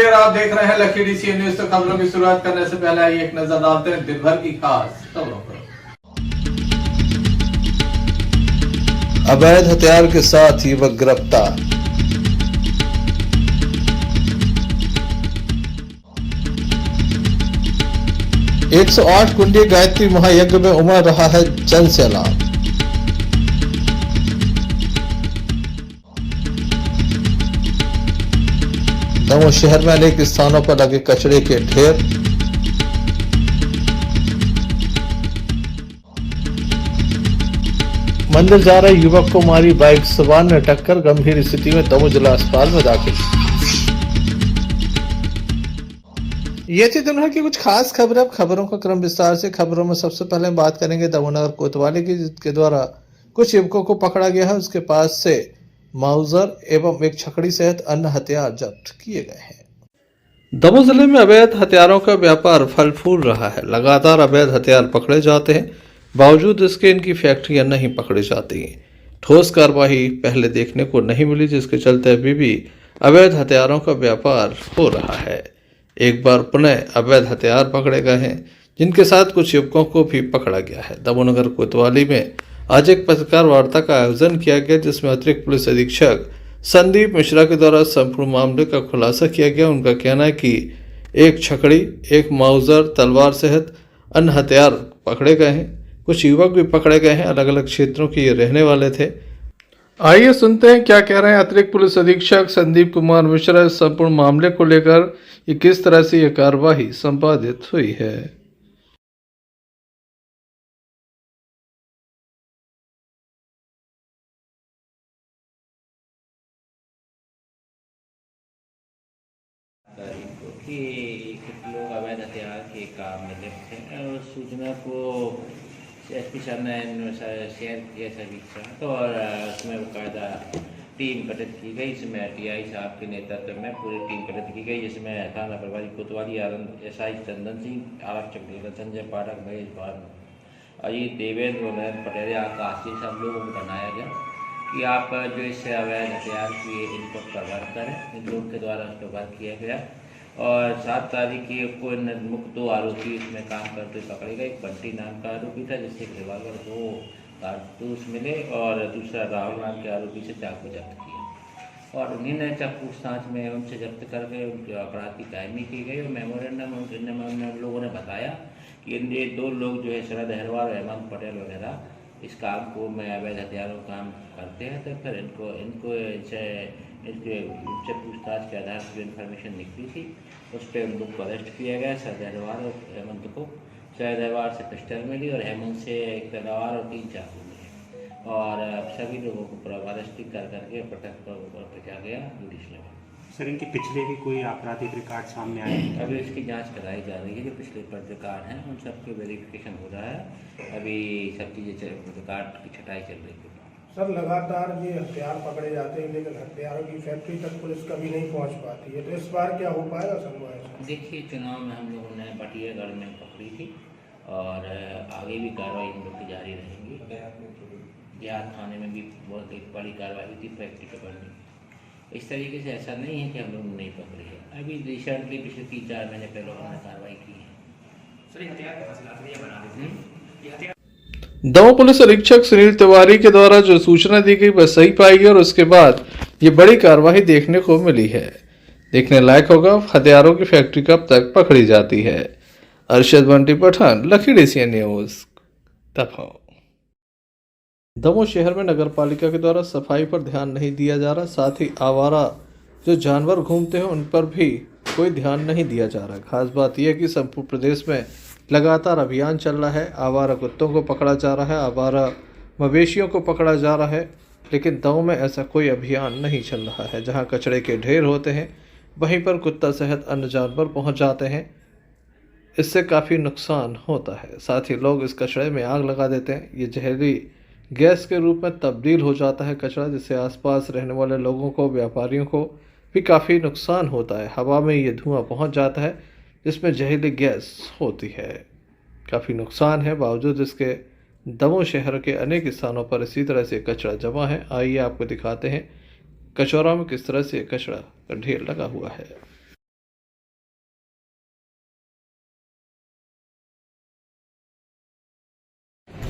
देर आप देख रहे हैं लकी डीसीएन न्यूज। तो खबरों की शुरुआत करने से पहले आइए एक नजर डालते हैं दिन भर की खास खबरों पर। अवैध हथियार के साथ युवक गिरफ्तार। एक 108 कुंडी गायत्री महायज्ञ में उमड़ रहा है जन सैलाब। दमोह शहर में अनेक स्थानों पर लगे कचरे के ढेर। मंदिर जा रहे युवक को मारी बाइक सवार ने टक्कर, गंभीर स्थिति में दमोह जिला अस्पताल में दाखिल। ये थी दुनिया की कुछ खास खबरें। अब खबरों का क्रम विस्तार से। खबरों में सबसे पहले बात करेंगे दमोह नगर कोतवाली की, जिसके द्वारा कुछ युवकों को पकड़ा गया है। उसके पास से माउजर एवं एक छकड़ी सहित अन्य हथियार जब्त किए गए हैं। दमोह जिले में अवैध हथियारों का व्यापार फल फूल रहा है। लगातार अवैध हथियार पकड़े जाते हैं, बावजूद इसके इनकी फैक्ट्रियां नहीं पकड़ी जाती। ठोस कार्रवाई पहले देखने को नहीं मिली, जिसके चलते अभी भी अवैध हथियारों का व्यापार हो रहा है। एक बार पुनः अवैध हथियार पकड़े गए हैं, जिनके साथ कुछ युवकों को भी पकड़ा गया है। दमोह नगर कोतवाली में आज एक पत्रकार वार्ता का आयोजन किया गया, जिसमें अतिरिक्त पुलिस अधीक्षक संदीप मिश्रा के द्वारा संपूर्ण मामले का खुलासा किया गया। उनका कहना है कि एक छकड़ी, एक माउजर, तलवार सहित अन्य हथियार पकड़े गए हैं। कुछ युवक भी पकड़े गए हैं, अलग अलग क्षेत्रों के ये रहने वाले थे। आइए सुनते हैं क्या कह रहे हैं अतिरिक्त पुलिस अधीक्षक संदीप कुमार मिश्रा इस संपूर्ण मामले को लेकर, ये किस तरह से ये कार्यवाही संपादित हुई है। इनको कि कुछ लोग अवैध हथियार के काम में लिप्त हैं और सूचना को एसपी सर ने शेयर किया सभी के साथ, और उसमें बाकायदा टीम गठित की गई। इसमें टीआई साहब के नेतृत्व में पूरी टीम गठित की गई, जिसमें थाना प्रभारी कोतवाली एसआई चंदन सिंह, आरक्षक संजय पाठक, महेश भानु, अजीत देवेंद्र, पटेल, आकाश, ये सब लोगों को बनाया गया कि आप जो इससे अवैध हथियार की इनपुट पर वर्क करें। इन लोगों के द्वारा उस पर वर्क किया गया और 7 तारीख को मुख्य 2 आरोपी इसमें काम करते पकड़े गए। एक बंटी नाम का आरोपी था, जिससे एक रिवाल्वर 2 कारतूस मिले, और दूसरा राहुल नाम के आरोपी से चाकू जब्त किया और उन्हीं ने जब पूछताछ में उनसे जब्त करके उनके अपराध की कायमी की गई। और मेमोरेंडम में लोगों ने बताया कि ये 2 लोग जो है शरद अहरवाल और हेमंत पटेल वगैरह इस काम को में अवैध हथियारों का काम करते हैं। तो फिर इनसे पूछताछ के आधार पर जो इन्फॉर्मेशन निकली थी, उस पर उन लोग को अरेस्ट किया गया। शरद अहरवाल और हेमंत को शरद अहरवाल से पिस्टल मिली और हेमंत से एक तलवार और 3 चाकू मिले, और सभी लोगों को अरेस्ट करके पटक पहुँचा गया जुडिशल में। सर, इनके पिछले भी कोई आपराधिक रिकॉर्ड सामने आए हैं? अभी इसकी जांच कराई जा रही है। जो पिछले पर रिकॉर्ड हैं उन सबके वेरिफिकेशन हो रहा है। अभी सब चीज़ें रिकॉर्ड की छटाई चल रही है। सर, लगातार ये हथियार पकड़े जाते हैं, लेकिन हथियारों की फैक्ट्री तक पुलिस कभी नहीं पहुंच पाती है, तो इस बार क्या हो पाएगा संभव? देखिए, चुनाव में हम लोगों ने बटियागढ़ में पकड़ी थी और आगे भी कार्रवाई हम लोग की जारी रहेंगी। देहात थाने में भी बहुत एक बड़ी कार्रवाई थी फैक्ट्री पकड़ने। इस तरीके से ऐसा नहीं है कि हम लोग नहीं पकड़े हैं। अभी रिसेंटली पिछले 3-4 महीने पहले उन्होंने कार्रवाई की है। दमोह पुलिस अधीक्षक सुनील तिवारी के द्वारा जो सूचना दी गई वह सही पाई गई और उसके बाद ये बड़ी कार्रवाई देखने को मिली है। देखने लायक होगा हथियारों की फैक्ट्री कब तक पकड़ी जाती है। Arshad Bunty Pathan, Lucky DCN news, Damoh. Damoh शहर में नगर पालिका के द्वारा सफाई पर ध्यान नहीं दिया जा रहा, साथ ही आवारा जो जानवर घूमते हैं उन पर भी कोई ध्यान नहीं दिया जा रहा। खास बात यह है कि संपूर्ण प्रदेश में लगातार अभियान चल रहा है। आवारा कुत्तों को पकड़ा जा रहा है, आवारा मवेशियों को पकड़ा जा रहा है, लेकिन दमोह में ऐसा कोई अभियान नहीं चल रहा है। जहां कचरे के ढेर होते हैं वहीं पर कुत्ता सहित अन्य जानवर पहुंच जाते हैं। इससे काफ़ी नुकसान होता है। साथ ही लोग इस कचरे में आग लगा देते हैं। ये जहरीली गैस के रूप में तब्दील हो जाता है कचरा, जिससे आसपास रहने वाले लोगों को, व्यापारियों को भी काफ़ी नुकसान होता है। हवा में ये धुआं पहुंच जाता है जिसमें जहरीली गैस होती है। काफ़ी नुकसान है। बावजूद इसके दमोह शहर के अनेक स्थानों पर इसी तरह से कचरा जमा है। आइए आपको दिखाते हैं कचौरा में किस तरह से कचरा का ढेर लगा हुआ है।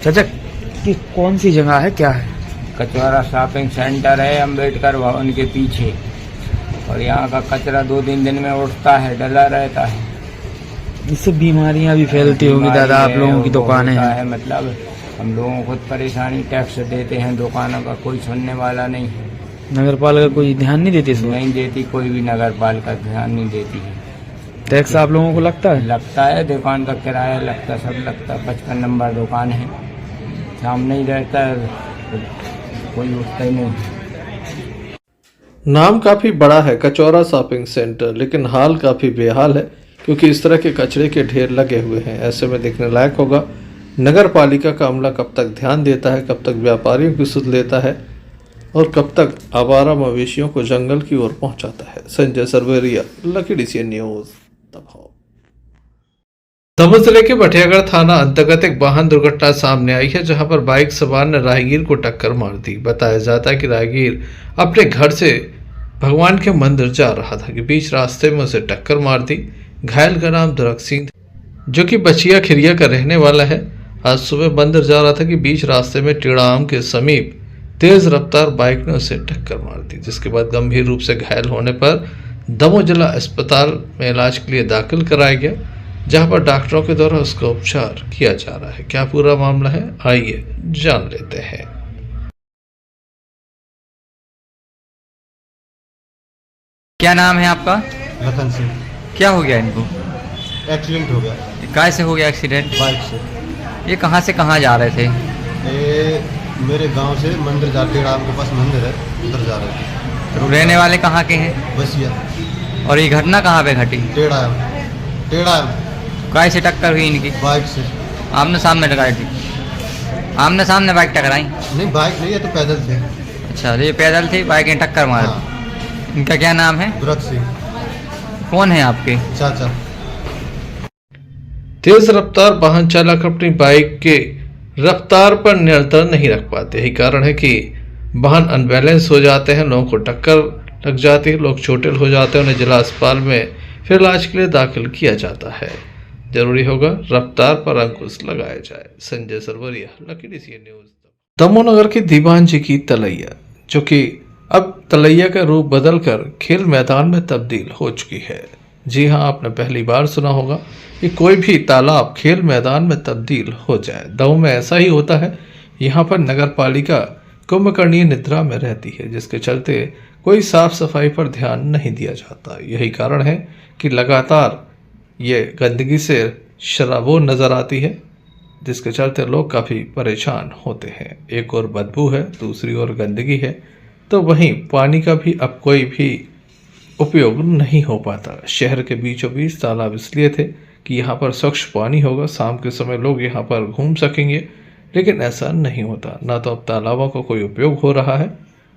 चाचा कि कौन सी जगह है, क्या है? कचौरा शॉपिंग सेंटर है अंबेडकर भवन के पीछे, और यहाँ का कचरा 2-3 दिन में उठता है, डला रहता है। इससे बीमारियां भी फैलती होंगी दादा, आप लोगों की दुकानें होता हैं। है, मतलब हम लोगों को खुद परेशानी, टैक्स देते हैं, दुकानों का कोई सुनने वाला नहीं है। नगर पालिका कोई ध्यान नहीं देती इसमें? नहीं देती, कोई भी नगर पालिका ध्यान नहीं देती है। टैक्स आप लोगों को लगता है? लगता है, दुकान का किराया लगता, सब लगता। 55 नंबर दुकान है, शाम नहीं रहता, कोई उठता ही नहीं। नाम काफ़ी बड़ा है कचौरा शॉपिंग सेंटर, लेकिन हाल काफ़ी बेहाल है क्योंकि इस तरह के कचरे के ढेर लगे हुए हैं। ऐसे में देखने लायक होगा नगर पालिका का अमला कब तक ध्यान देता है, कब तक व्यापारियों की सुध लेता है और कब तक आवारा मवेशियों को जंगल की ओर पहुंचाता है। Sanjay Sarveria, lucky DCN news, Damoh. Damoh जिले के भटियागढ़ थाना अंतर्गत एक वाहन दुर्घटना सामने आई है, जहां पर बाइक सवार ने राहगीर को टक्कर मार दी। बताया जाता है कि राहगीर अपने घर से भगवान के मंदिर जा रहा था कि बीच रास्ते में उसे टक्कर मार दी। घायल का नाम दुरक सिंह, जो कि बचिया खिरिया का रहने वाला है, आज सुबह मंदिर जा रहा था कि बीच रास्ते में टीड़ाम के समीप तेज रफ्तार बाइक ने उसे टक्कर मार दी, जिसके बाद गंभीर रूप से घायल होने पर दमोह जिला अस्पताल में इलाज के लिए दाखिल कराया गया, जहां पर डॉक्टरों के द्वारा उसका उपचार किया जा रहा है। क्या पूरा मामला है, आइए जान लेते हैं। क्या नाम है आपका? लखन सिंह। क्या हो गया इनको? एक्सीडेंट हो गया, काय से हो गया एक्सीडेंट? बाइक से। ये कहाँ से कहाँ जा रहे थे? ये मेरे गांव से मंदिर जाते, राम के पास मंदिर है, उधर जा रहे थे। तो रहने वाले कहाँ के हैं? बसिया। और ये घटना कहाँ पे घटी? टेढ़ा काय से टक्कर हुई इनकी? बाइक से। आमने सामने टकराई थी? आमने सामने बाइक टकराई? नहीं, बाइक नहीं है, तो पैदल थे। अच्छा, ये पैदल थे, बाइक ने टक्कर मार दी। हाँ। इनका क्या नाम है? दुरक सिंह। कौन है आपके? चाचा। तेज रफ्तार वाहन चालक अपनी बाइक के रफ्तार पर नियंत्रण नहीं रख पाते। यही कारण है कि वाहन अनबैलेंस हो जाते हैं, लोगों को टक्कर लग जाती है, लोग चोटिल हो जाते हैं, उन्हें जिला अस्पताल में फिर इलाज के लिए दाखिल किया जाता है। जरूरी होगा रफ्तार पर अंकुश लगाया जाए। Sanjay Sarwaria, lucky DCN news. Damoh नगर की दीवान जी की तलैया, जो कि अब तलैया का रूप बदलकर खेल मैदान में तब्दील हो चुकी है। जी हाँ, आपने पहली बार सुना होगा कि कोई भी तालाब खेल मैदान में तब्दील हो जाए। दमोह में ऐसा ही होता है। यहाँ पर नगर पालिका कुंभकर्णीय निद्रा में रहती है, जिसके चलते कोई साफ सफाई पर ध्यान नहीं दिया जाता। यही कारण है कि लगातार ये गंदगी से शराबोर नजर आती है, जिसके चलते लोग काफ़ी परेशान होते हैं। एक और बदबू है, दूसरी ओर गंदगी है, तो वहीं पानी का भी अब कोई भी उपयोग नहीं हो पाता। शहर के बीचों बीच तालाब इसलिए थे कि यहाँ पर स्वच्छ पानी होगा, शाम के समय लोग यहाँ पर घूम सकेंगे, लेकिन ऐसा नहीं होता। ना तो अब तालाबों का कोई उपयोग हो रहा है,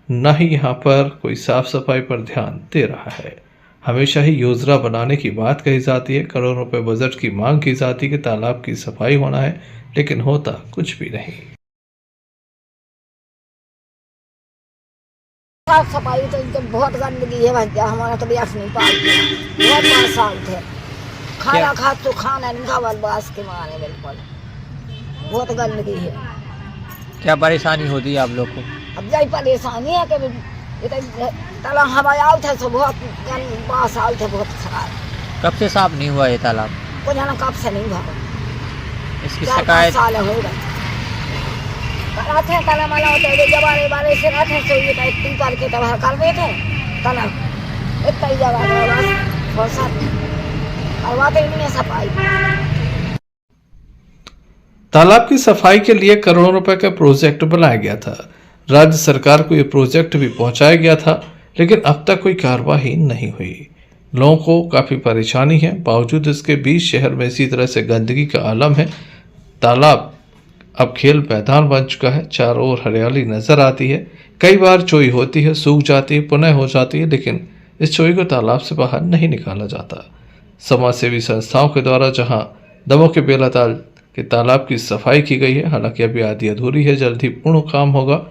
ना ही यहाँ पर कोई साफ सफाई पर ध्यान दे रहा है। हमेशा ही योजना बनाने की बात कही जाती है, करोड़ों रुपए बजट की मांग की जाती है कि तालाब की सफाई होना है, लेकिन होता कुछ भी नहीं। साफ सफाई तो इनके बहुत गंदगी है भैया, हमारा तो ब्यास नहीं पालते, बहुत परेशान थे। खाना खा तो खाना नहीं खा, बस के मारे बिल्कुल बहुत गंदगी है। क्या परेशानी होती है आप लोग को? अब यही परेशानी है कि तला हवा आउट है, तो बहुत बास आउट है, बहुत खराब। कब से साफ नहीं हुआ ये तालाब? को जाना कब से नहीं भरा, इसकी 4-5 शिकायत? साल हो गए। तला मला होते जबारे बारे से रहते, तो ये टाइप करके तबाह कर देते तला इतना ही जगह बस करवाते ही नहीं सफाई। तालाब की सफाई के लिए करोड़ों रुपए का प्रोजेक्ट बनाया गया था। राज्य सरकार को यह प्रोजेक्ट भी पहुंचाया गया था, लेकिन अब तक कोई कार्रवाई नहीं हुई। लोगों को काफ़ी परेशानी है। बावजूद इसके बीच शहर में इसी तरह से गंदगी का आलम है। तालाब अब खेल मैदान बन चुका है, चारों ओर हरियाली नजर आती है। कई बार चोई होती है, सूख जाती है, पुनः हो जाती है, लेकिन इस चोई को तालाब से बाहर नहीं निकाला जाता। समाज सेवी संस्थाओं के द्वारा जहां दमोह के बेलाताल के तालाब की सफाई की गई है, हालांकि अभी आधी अधूरी है, जल्द ही पूर्ण काम होगा।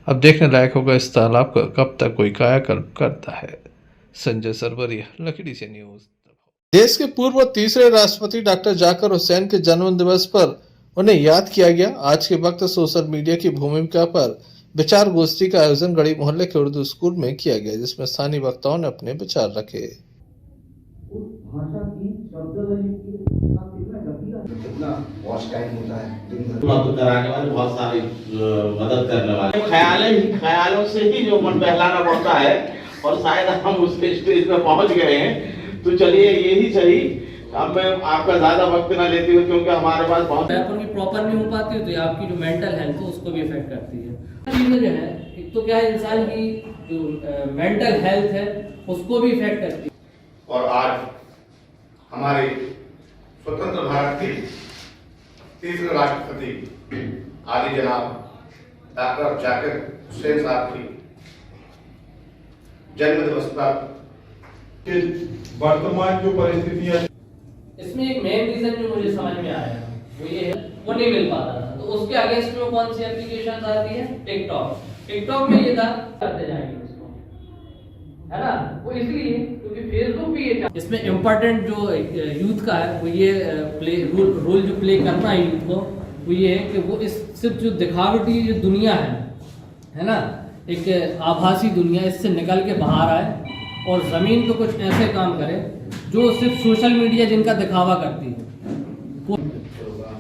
अब देखने लायक होगा इस तालाब का कब तक कोई कायाकल्प करता है। Sanjay Sarwaria, lucky DCN News. देश के पूर्व तीसरे राष्ट्रपति डॉक्टर जाकिर हुसैन के जन्म दिवस पर उन्हें याद किया गया। आज के वक्त सोशल मीडिया की भूमिका पर विचार गोष्ठी का आयोजन गढ़ी मोहल्ले के उर्दू स्कूल में किया गया, जिसमें स्थानीय वक्ताओं ने अपने विचार रखे। कराने वाले बहुत सारे मदद करने वाले ख्यालों से ही जो मन बहलाना पड़ता है, और शायद हम उस स्टेज पे पहुंच गए हैं। तो चलिए यही सही, अब मैं आपका ज्यादा वक्त ना लेती हूँ क्योंकि हमारे पास बहुत प्रॉपर नहीं हो पाती, तो आपकी जो मेंटल हेल्थ है उसको भी इफेक्ट करती है। चीजें जो है, एक तो क्या है, इंसान की जो मेंटल हेल्थ है उसको भी इफेक्ट करती है। और आज हमारे स्वतंत्र भारत के तीसरे राष्ट्रपति आदि जनाब डॉक्टर जाकिर हुसैन साहब की जन्म दिवस पर वर्तमान जो परिस्थितियां, इसमें एक मेन रीजन जो मुझे समझ में आया वो ये है, वो नहीं मिल पाता था, तो उसके अगेंस्ट में कौन सी एप्लीकेशन आती है? टिकटॉक में ये था करते जाएंगे उसको, है ना, वो इसलिए क्योंकि फेसबुक भी ये, इसमें इम्पोर्टेंट जो यूथ का है वो ये रोल जो प्ले करना है यूथ को, वो ये है कि वो इस सिर्फ जो दिखावटी जो दुनिया है ना, एक आभासी दुनिया, इससे निकल के बाहर आए और जमीन पे कुछ ऐसे काम करे जो सिर्फ सोशल मीडिया जिनका दिखावा करती है।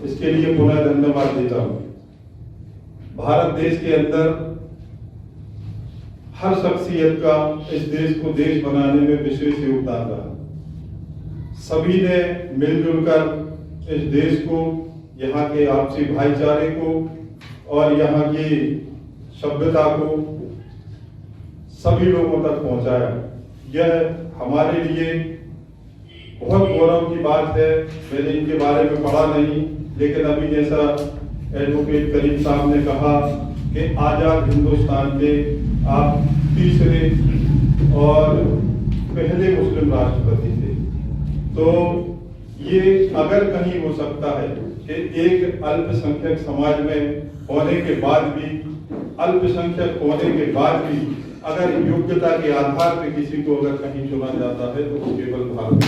इसके लिए पुनः धन्यवाद देता हूँ। भारत देश के अंदर हर शख्सियत का इस देश को देश बनाने में विशेष योगदान रहा। सभी ने मिलजुल कर इस देश को, यहाँ के आपसी भाईचारे को और यहाँ की सभ्यता को सभी लोगों तक पहुंचाया। यह हमारे लिए बहुत गौरव की बात है। मैंने इनके बारे में पढ़ा नहीं, लेकिन अभी जैसा एडवोकेट करीम साहब ने कहा कि आजाद हिंदुस्तान के आप तीसरे और पहले मुस्लिम राष्ट्रपति थे। तो ये अगर कहीं हो सकता है कि एक अल्पसंख्यक समाज में होने के बाद भी, अल्पसंख्यक होने के बाद भी अगर योग्यता के आधार पर किसी को अगर कहीं चुना जाता है तो वो केवल भारत।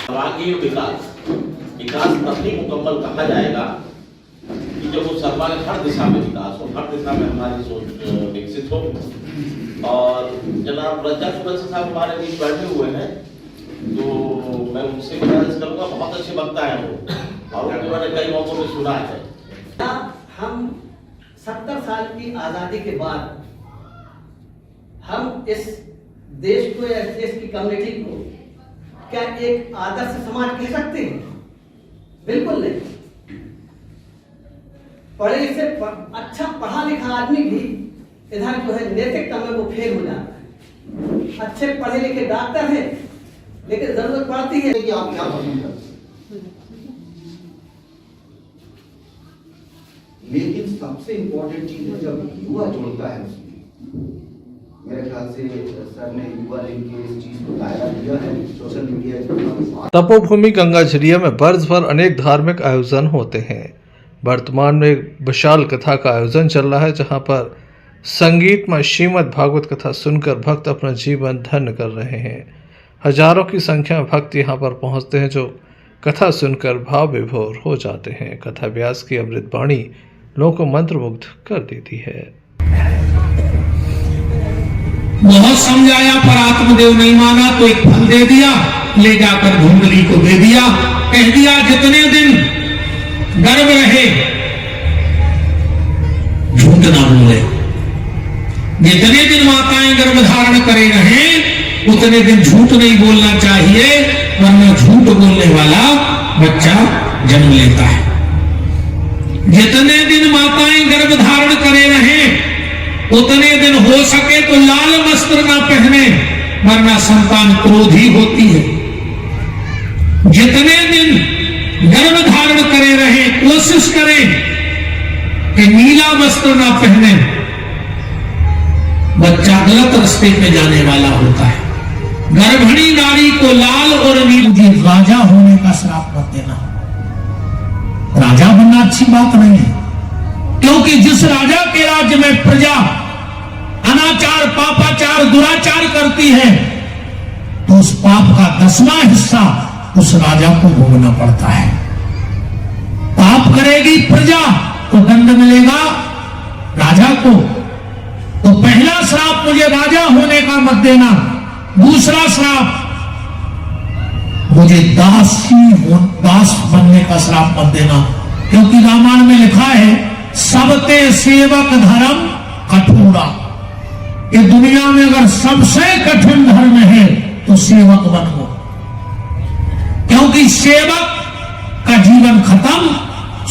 सर्वांगीण विकास तभी मुकम्मल कहा जाएगा कि जब वो सर्वांगीण हर दिशा में विकास हो, हर दिशा में हमारी सोच विकसित हो। और जनाब रज्जा सुरक्षा साहब हमारे बीच बैठे हुए हैं, तो मैं उनसे गुजारिश करूंगा, बहुत अच्छे वक्ता है वो, और उन्होंने कई मौकों में सुना है। हम 70 साल की आजादी के बाद हम इस देश को या इस देश की कम्युनिटी को क्या एक आदर्श समाज कह सकते हैं? बिल्कुल नहीं। पढ़े से अच्छा पढ़ा लिखा आदमी भी इधर जो है नैतिकता में वो फेल हो जाता है। अच्छे पढ़े लिखे डॉक्टर हैं, लेकिन जरूरत पड़ती है कि आप क्या पढ़ेंगे। लेकिन सबसे इम्पोर्टेंट चीज है जब युवा जुड़ता है उसमें। मेरे ख्याल से सर ने युवा लिंक के इस चीज को दायरा दिया है। सोशल मीडिया तपोभूमि गंगाझरिया में वर्ष भर अनेक धार्मिक आयोजन होते हैं। वर्तमान में एक विशाल कथा का आयोजन चल रहा है, जहां पर संगीतमय श्रीमद् भागवत कथा सुनकर भक्त अपना जीवन धन्य कर रहे हैं। हजारों की संख्या में भक्त यहां पर पहुंचते हैं, जो कथा सुनकर भाव विभोर हो जाते हैं। कथा व्यास की अमृत वाणी लोगों को मंत्रमुग्ध कर देती है। बहुत समझाया पर आत्मदेव नहीं माना, तो एक फल दे दिया, ले जाकर धुंधली को दे दिया, कह दिया जितने दिन गर्भ रहे झूठ ना बोले। जितने दिन माताएं गर्भ धारण करे रहे उतने दिन झूठ नहीं बोलना चाहिए, वरना झूठ बोलने वाला बच्चा जन्म लेता है। जितने दिन माताएं गर्भ धारण करे रहे उतने दिन हो सके तो लाल वस्त्र ना पहने, वरना संतान क्रोधी होती है। जितने दिन गर्भ धारण करे रहे कोशिश करें कि नीला वस्त्र ना पहने, बच्चा गलत रास्ते पे जाने वाला होता है। गर्भिणी नारी को लाल और नीली राजा होने का श्राप मत देना। राजा बनना अच्छी बात नहीं है, क्योंकि जिस राजा के राज्य में प्रजा अनाचार, पापाचार, दुराचार करती है, तो उस पाप का 10वां हिस्सा उस राजा को भोगना पड़ता है। पाप करेगी प्रजा तो दंड मिलेगा राजा को। तो पहला श्राप, मुझे राजा होने का मत देना। दूसरा श्राप, मुझे दास बनने का श्राप मत देना, क्योंकि रामायण में लिखा है सबते सेवक धर्म कठोरा। ये दुनिया में अगर सबसे कठिन धर्म है तो सेवक बनो, क्योंकि सेवक का जीवन खत्म।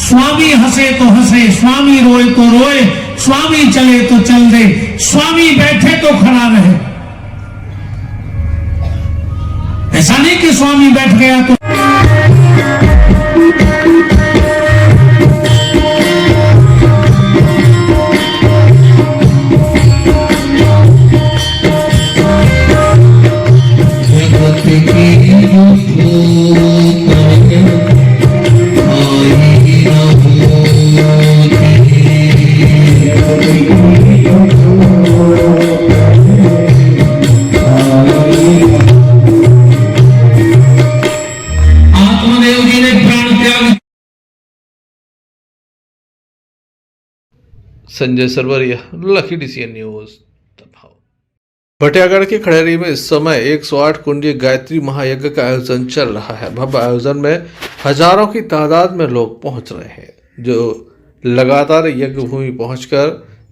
स्वामी हंसे तो हंसे, स्वामी रोए तो रोए, स्वामी चले तो चल दे, स्वामी बैठे तो खड़ा रहे। ऐसा नहीं कि स्वामी बैठ गया तो Sanjay Sarwaria, lucky DCN news. Bhatiyagarh के खड़ेरी में इस समय 108 कुंडीय गायत्री महायज्ञ का आयोजन चल रहा है। भव्य आयोजन में हजारों की तादाद में लोग पहुंच रहे हैं, जो लगातार यज्ञ भूमि पहुंचकर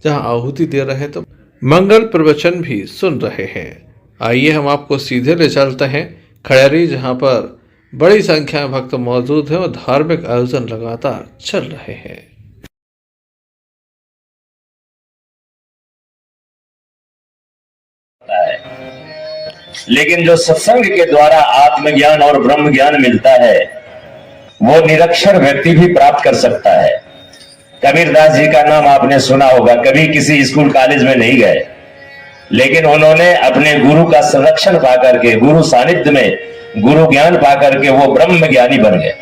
जहां आहुति दे रहे हैं तो मंगल प्रवचन भी सुन रहे हैं। आइए हम आपको सीधे ले चलते हैं खड़ेरी, जहां पर बड़ी संख्या में भक्त मौजूद हैं और धार्मिक आयोजन लगातार चल रहे हैं। लेकिन जो सत्संग के द्वारा आत्मज्ञान और ब्रह्म ज्ञान मिलता है वो निरक्षर व्यक्ति भी प्राप्त कर सकता है। कबीरदास जी का नाम आपने सुना होगा, कभी किसी स्कूल कॉलेज में नहीं गए, लेकिन उन्होंने अपने गुरु का संरक्षण पाकर के, गुरु सानिध्य में गुरु ज्ञान पाकर के वो ब्रह्म ज्ञानी बन गए।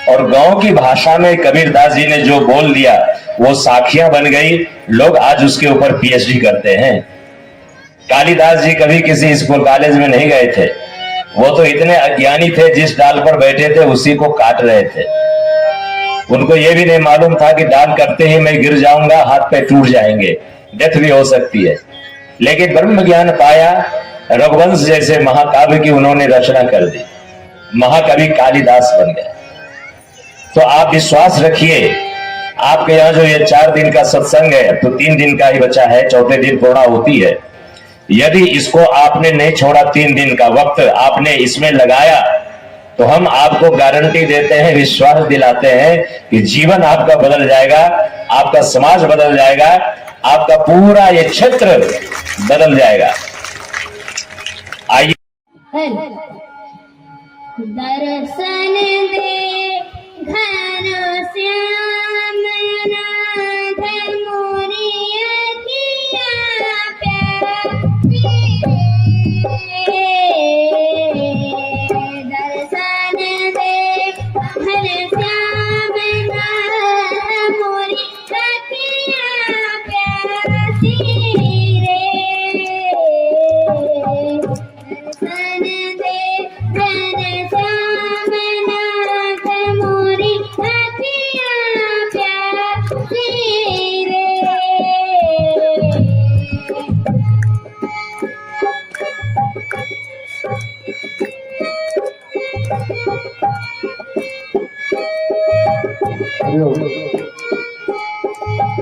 और गांव की भाषा में कबीरदास जी ने जो बोल दिया वो साखियां बन गई, लोग आज उसके ऊपर PhD करते हैं। कालिदास जी कभी किसी स्कूल कॉलेज में नहीं गए थे, वो तो इतने अज्ञानी थे, जिस डाल पर बैठे थे उसी को काट रहे थे। उनको ये भी नहीं मालूम था कि डाल करते ही मैं गिर जाऊंगा, हाथ पे टूट जाएंगे, डेथ भी हो सकती है। लेकिन ब्रह्म ज्ञान पाया, रघुवंश जैसे महाकाव्य की उन्होंने रचना कर दी, महाकवि कालिदास बन गए। तो आप विश्वास रखिए, आपके यहाँ जो ये 4 दिन का सत्संग है तो 3 दिन का ही बचा है, चौथे दिन पूर्णा होती है। यदि इसको आपने नहीं छोड़ा, 3 दिन का वक्त आपने इसमें लगाया, तो हम आपको गारंटी देते हैं, विश्वास दिलाते हैं कि जीवन आपका बदल जाएगा, आपका समाज बदल जाएगा, आपका पूरा ये क्षेत्र बदल जाएगा। आइए दर्शन दे घन श्याम नाथ मोरिया किया प्यार, दर्शन दे घन श्याम नाथ मोरिया किया प्यार रे, दर्शन दे घन श्याम नाथ मोरिया किया प्यार रे।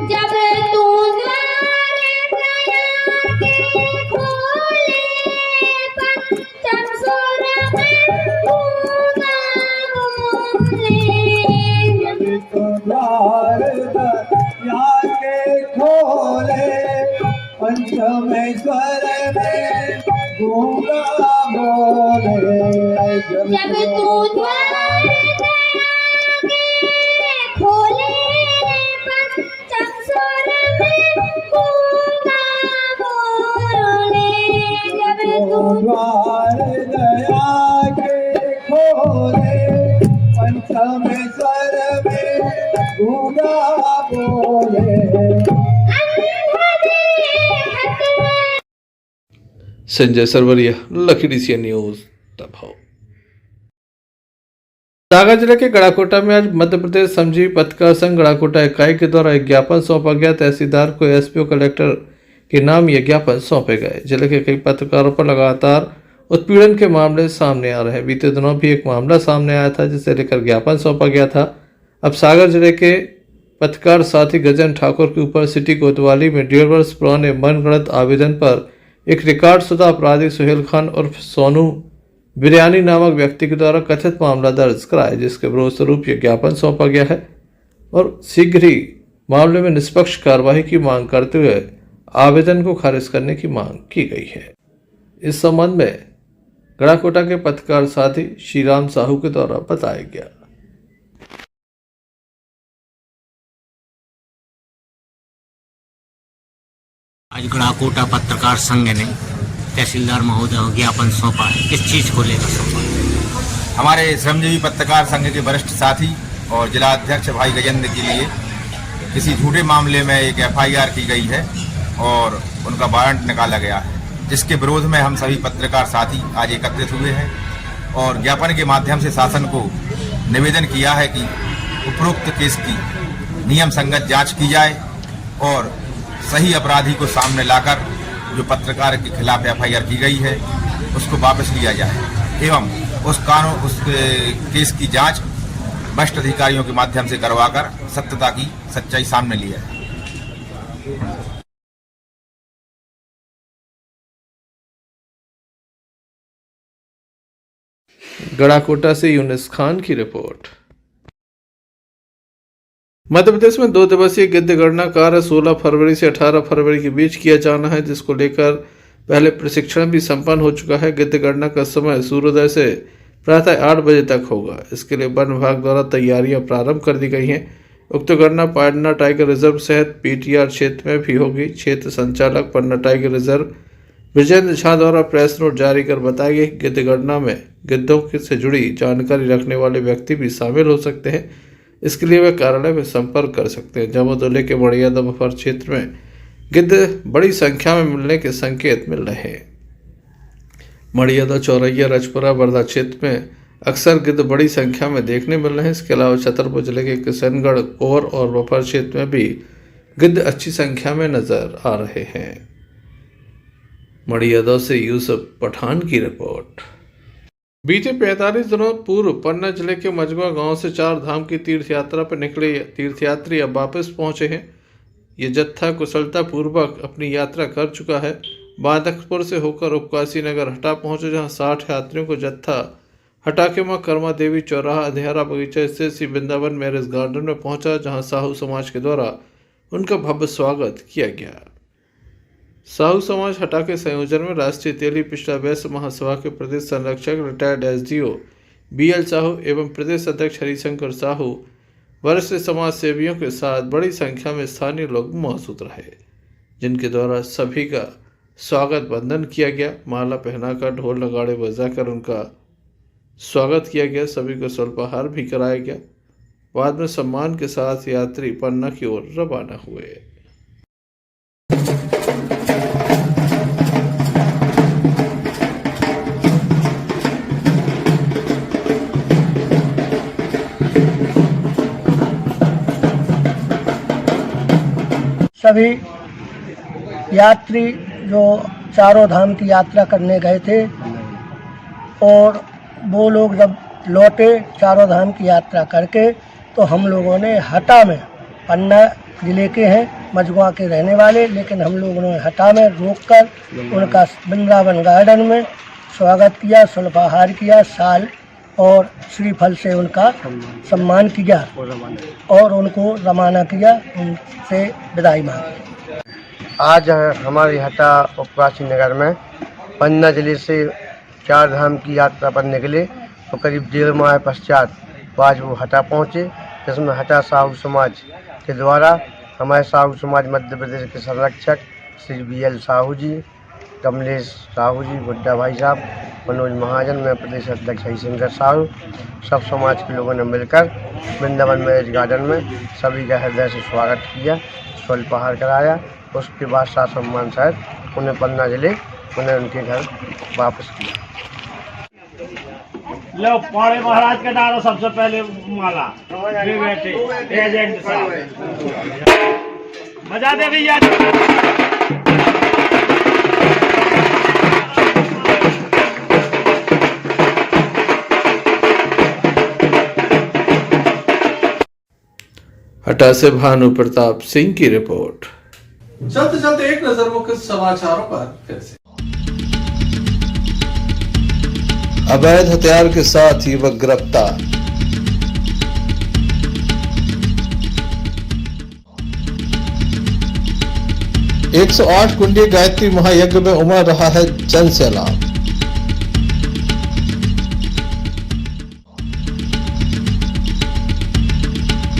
जब तू द्वार दया के खोले, पंचम सुर में गूंगा बोले, जब तू द्वार दया के खोले, पंचम स्वर में गूंगा बोले, जब तू द्वार खोले, पंचम स्वर में गूंगा बोले, जब तू द्वार दया के खोले, पंचम स्वर में गूंगा बोले। Sanjay Sarwaria, lucky DCN News. तब सागर जिले के गड़ाकोटा में आज मध्य प्रदेश श्रमजीवी पत्रकार संघ गड़ाकोटा इकाई के द्वारा एक ज्ञापन सौंपा गया। तहसीलदार को एसपीओ कलेक्टर के नाम ये ज्ञापन सौंपे गए। जिले के कई पत्रकारों पर लगातार उत्पीड़न के मामले सामने आ रहे हैं। बीते दिनों भी एक मामला सामने आया था जिसे लेकर ज्ञापन सौंपा गया था। अब सागर जिले के पत्रकार साथी गजन ठाकुर के ऊपर सिटी कोतवाली में 1.5 वर्ष पुराने मनगढ़ंत आवेदन पर एक रिकॉर्डशुदा अपराधी सुहेल खान उर्फ सोनू बिरयानी नामक व्यक्ति के द्वारा कथित मामला दर्ज कराया, जिसके विरोध स्वरूप यह ज्ञापन सौंपा गया है और शीघ्र ही मामले में निष्पक्ष कार्रवाई की मांग करते हुए आवेदन को खारिज करने की मांग की गई है। इस संबंध में गड़ाकोटा के पत्रकार साथी श्रीराम साहू के द्वारा बताया गया। आज गड़ाकोटा पत्रकार संघ ने तहसीलदार महोदय को ज्ञापन सौंपा है। किस चीज को लेकर सौंपा? हमारे श्रमजीवी पत्रकार संघ के वरिष्ठ साथी और जिला अध्यक्ष भाई गजेंद्र के लिए किसी झूठे मामले में एक एफआईआर की गई है और उनका वारंट निकाला गया है, जिसके विरोध में हम सभी पत्रकार साथी आज एकत्रित हुए हैं और ज्ञापन के माध्यम से शासन को निवेदन किया है कि उपरोक्त केस की नियम संगत जांच की जाए और सही अपराधी को सामने लाकर जो पत्रकार के खिलाफ एफआईआर की गई है उसको वापस लिया जाए एवं उस केस की जांच भ्रष्ट अधिकारियों के माध्यम से करवाकर सत्यता की सच्चाई सामने ली जाए। गड़ाकोटा से यूनिस खान की रिपोर्ट। मध्य प्रदेश में 2 दिवसीय गिद्ध गणना कार्य 16 फरवरी से 18 फरवरी के बीच किया जाना है, जिसको लेकर पहले प्रशिक्षण भी संपन्न हो चुका है। गिद्ध गणना का समय सूर्योदय से प्रातः 8 बजे तक होगा। इसके लिए वन विभाग द्वारा तैयारियां प्रारंभ कर दी गई हैं। उक्त गणना पन्ना टाइगर रिजर्व सहित पीटीआर क्षेत्र में भी होगी। क्षेत्र संचालक पन्ना टाइगर रिजर्व विजेंद्र झा द्वारा प्रेस नोट जारी कर बताया गया कि गिद्ध गणना में गिद्धों से जुड़ी जानकारी रखने वाले व्यक्ति भी शामिल हो सकते हैं। इसके लिए वे कार्यालय में संपर्क कर सकते हैं। जम्मू जिले के मड़ियादा बफर क्षेत्र में गिद्ध बड़ी संख्या में मिलने के संकेत मिल रहे हैं। मड़ियादा, चौरैया, रजपुरा, बरदा क्षेत्र में अक्सर गिद्ध बड़ी संख्या में देखने मिल रहे हैं। इसके अलावा छतरपुर जिले के किशनगढ़, कोर और बफर क्षेत्र में भी गिद्ध अच्छी संख्या में नजर आ रहे हैं। मड़ियादा से यूसुफ पठान की रिपोर्ट। बीते 45 दिनों पूर्व पन्ना जिले के मजगवा गांव से 4 धाम की तीर्थ यात्रा पर निकले तीर्थयात्री अब वापस पहुंचे हैं। ये जत्था कुशलता पूर्वक अपनी यात्रा कर चुका है। बांदकपुर से होकर उपकाशी नगर हटा पहुंचे, जहां 60 यात्रियों को जत्था हटा के मां कर्मा देवी चौराहा अधेरा बगीचा स्थित श्री वृंदावन मैरिज गार्डन में पहुंचा, जहां साहू समाज के द्वारा उनका भव्य स्वागत किया गया। साहू समाज हटा के संयोजन में राष्ट्रीय तेली पिछड़ा वैश्य महासभा के प्रदेश संरक्षक रिटायर्ड एसडीओ बीएल साहू एवं प्रदेश अध्यक्ष हरिशंकर साहू वरिष्ठ समाज सेवियों के साथ बड़ी संख्या में स्थानीय लोग मौजूद रहे, जिनके द्वारा सभी का स्वागत वंदन किया गया। माला पहनाकर ढोल नगाड़े बजाकर उनका स्वागत किया गया। सभी को स्वल्पाहार भी कराया गया। बाद में सम्मान के साथ यात्री पन्ना की ओर रवाना हुए। सभी यात्री जो चारों धाम की यात्रा करने गए थे और वो लोग जब लौटे चारों धाम की यात्रा करके, तो हम लोगों ने हटा में, पन्ना जिले के हैं, मजगवा के रहने वाले, लेकिन हम लोगों ने हटा में रोककर उनका वृंदावन गार्डन में स्वागत किया, स्वल्पाहार किया, साल और श्रीफल से उनका सम्मान किया और उनको रवाना किया, उनसे विदाई मांगी। आज हमारे हटा उपकाशी नगर में पन्ना जिले से 4 धाम की यात्रा पर निकले, तो करीब 1.5 माह पश्चात आज वो हटा पहुँचे, जिसमें हटा साहू समाज के द्वारा हमारे साहू समाज मध्य प्रदेश के संरक्षक श्री बीएल साहू जी, कमलेश साहू जी, गुड्डा भाई साहब, मनोज महाजन, मैं प्रदेश अध्यक्ष हरिशंकर साहू, सब समाज के लोगों ने मिलकर वृंदावन मैरिज गार्डन में सभी का हृदय से स्वागत किया, स्वल्पाहार कराया। उसके बाद साथ सम्मान सहित उन्हें पन्ना जिले उन्हें उनके घर वापस किया। लो पौड़े महाराज के डालो सबसे पहले माला भी बैठे एजेंट साहब बजा दे भैया। हटा से भानु प्रताप सिंह की रिपोर्ट। चलते चलते एक नजर मुख्य समाचारों पर फिर से। अवैध हथियार के साथ युवक गिरफ्तार। एक 108 कुंडी गायत्री महायज्ञ में उमड़ रहा है जन सैलाब।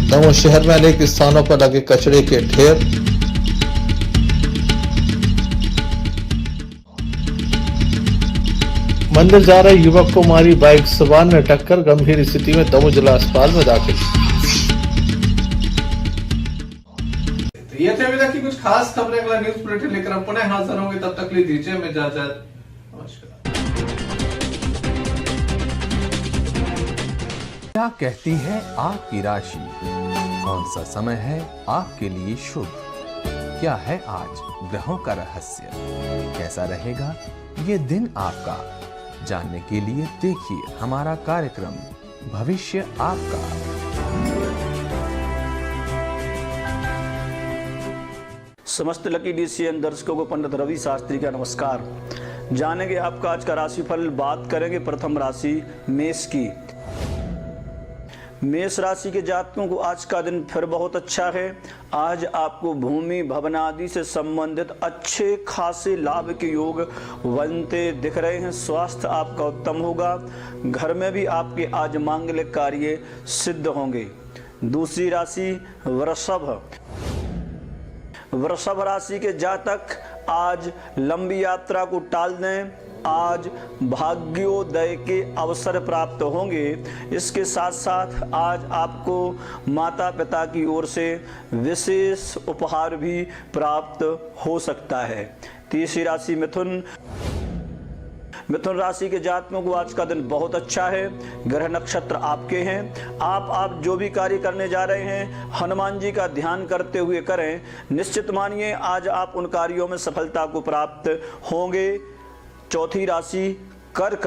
दमोह शहर में अनेक स्थानों पर लगे कचरे के ढेर। मंदिर जा रहे युवक को मारी बाइक सवार ने टक्कर, गंभीर स्थिति में दमोह जिला अस्पताल में दाखिल। तो ये थे अभी तक की कुछ खास खबरें। अगला न्यूज बुलेटिन लेकर हम पुनः हाजिर होंगे, तब तक के लिए दीजिए हमें इजाजत। नमस्कार। क्या कहती है आपकी राशि? कौन सा समय है आपके लिए शुभ? क्या है आज ग्रहों का रहस्य? कैसा रहेगा ये दिन आपका? जानने के लिए देखिए हमारा कार्यक्रम भविष्य आपका। समस्त लकी डीसीएन दर्शकों को पंडित रवि शास्त्री का नमस्कार। जानेंगे आपका आज का राशिफल। बात करेंगे प्रथम राशि मेष की। मेष राशि के जातकों को आज का दिन फिर बहुत अच्छा है। आज आपको भूमि भवन आदि से संबंधित अच्छे खासे लाभ के योग बनते दिख रहे हैं। स्वास्थ्य आपका उत्तम होगा। घर में भी आपके आज मांगलिक कार्य सिद्ध होंगे। दूसरी राशि वृषभ। वृषभ राशि के जातक आज लंबी यात्रा को टाल दें। आज भाग्योदय के अवसर प्राप्त होंगे। इसके साथ साथ आज आपको माता पिता की ओर से विशेष उपहार भी प्राप्त हो सकता है। तीसरी राशि मिथुन। मिथुन राशि के जातकों को आज का दिन बहुत अच्छा है। ग्रह नक्षत्र आपके हैं। आप जो भी कार्य करने जा रहे हैं हनुमान जी का ध्यान करते हुए करें। निश्चित मानिए आज आप उन कार्यों में सफलता को प्राप्त होंगे। चौथी राशि कर्क।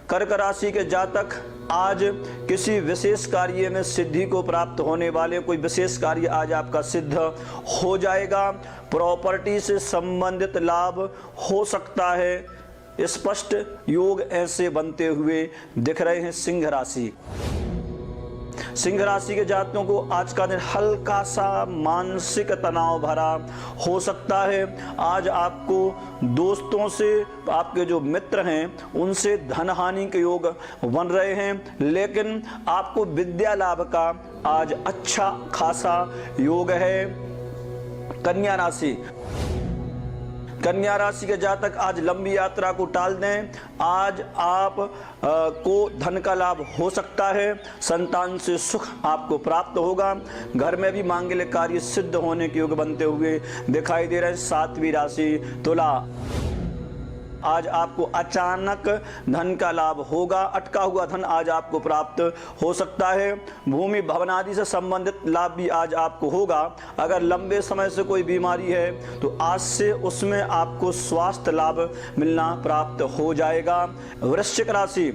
कर्क राशि के जातक आज किसी विशेष कार्य में सिद्धि को प्राप्त होने वाले कोई विशेष कार्य आज आपका सिद्ध हो जाएगा। प्रॉपर्टी से संबंधित लाभ हो सकता है। स्पष्ट योग ऐसे बनते हुए दिख रहे हैं। सिंह राशि। सिंह राशि के जातकों को आज का दिन हल्का सा मानसिक तनाव भरा हो सकता है। आज आपको दोस्तों से, आपके जो मित्र हैं उनसे धन हानि के योग बन रहे हैं, लेकिन आपको विद्या लाभ का आज अच्छा खासा योग है। कन्या राशि। कन्या राशि के जातक आज लंबी यात्रा को टाल दें। आज आप को धन का लाभ हो सकता है। संतान से सुख आपको प्राप्त होगा। घर में भी मांगलिक कार्य सिद्ध होने के योग बनते हुए दिखाई दे रहे हैं। सातवीं राशि तुला। आज आपको अचानक धन का लाभ होगा। अटका हुआ धन आज आपको प्राप्त हो सकता है। भूमि भवन आदि से संबंधित लाभ भी आज आपको होगा। अगर लंबे समय से कोई बीमारी है तो आज से उसमें आपको स्वास्थ्य लाभ मिलना प्राप्त हो जाएगा। वृश्चिक राशि।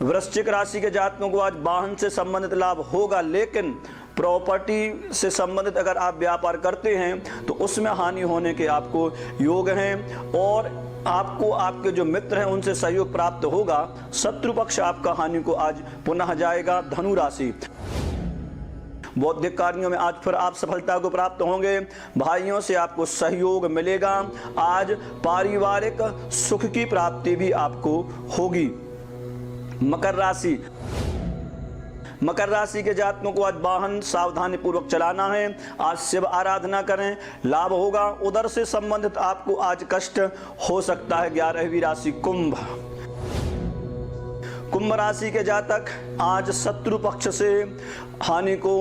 वृश्चिक राशि के जातकों को आज वाहन से संबंधित लाभ होगा, लेकिन प्रॉपर्टी से संबंधित अगर आप व्यापार करते हैं तो उसमें हानि होने के आपको योग हैं। और आपको आपके जो मित्र हैं उनसे सहयोग प्राप्त होगा। शत्रु पक्ष आपका हानि को आज पुनः जाएगा। धनु राशि। बौद्धिक कार्यों में आज फिर आप सफलता को प्राप्त होंगे। भाइयों से आपको सहयोग मिलेगा। आज पारिवारिक सुख की प्राप्ति भी आपको होगी। मकर राशि। मकर राशि के जातकों को आज वाहन सावधानी पूर्वक चलाना है। आज शिव आराधना करें, लाभ होगा। उधर से संबंधित आपको आज कष्ट हो सकता है। 11वीं राशि कुंभ। कुंभ राशि के जातक आज शत्रु पक्ष से हानि को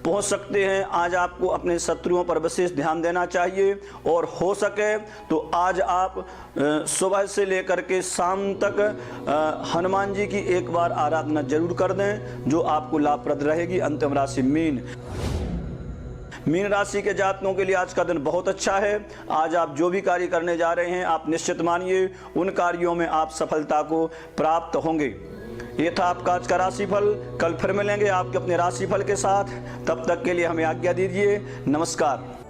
पहुंच सकते हैं। आज आपको अपने शत्रुओं पर विशेष ध्यान देना चाहिए और हो सके तो आज आप सुबह से लेकर के शाम तक हनुमान जी की एक बार आराधना जरूर कर दें, जो आपको लाभप्रद रहेगी। अंतिम राशि मीन राशि के जातकों के लिए आज का दिन बहुत अच्छा है। आज आप जो भी कार्य करने जा रहे हैं, आप निश्चित मानिए उन कार्यों में आप सफलता को प्राप्त होंगे। ये था आपका आज का राशिफल। कल फिर मिलेंगे आपके अपने राशिफल के साथ। तब तक के लिए हमें आज्ञा दीजिए। नमस्कार।